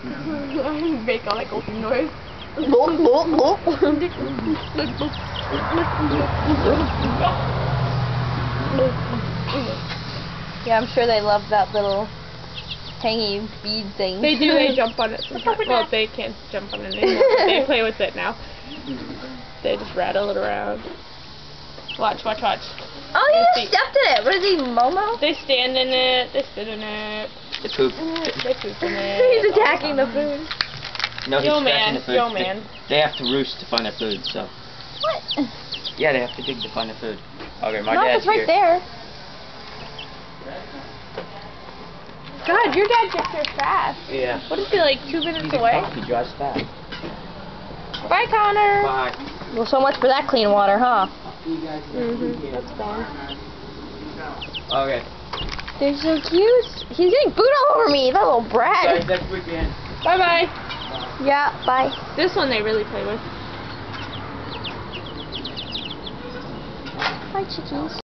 Make all that golden noise. Yeah, I'm sure they love that little hangy bead thing. They do, they jump on it sometimes. Well, they can't jump on it anymore. They play with it now. They just rattle it around. Watch, watch, watch. Oh, he just stepped in it. What is he, Momo? They stand in it, they sit in it. They poop. They poop in it. He's attacking the food. No, he's Yo, scratching man. the food. Yo, man. They have to roost to find their food, so. What? Yeah, they have to dig to find their food. Okay, my No, dad's it's right here. there. God, your dad gets here fast. Yeah. What is he, like 2 minutes He's a away? cop. He drives fast. Bye, Connor. Bye. Well, so much for that clean water, huh? That's gone. Okay. They're so cute. He's getting food all over me, that little brat. Guys, next weekend. Bye-bye. Yeah, bye. This one they really play with. Hi, chickies.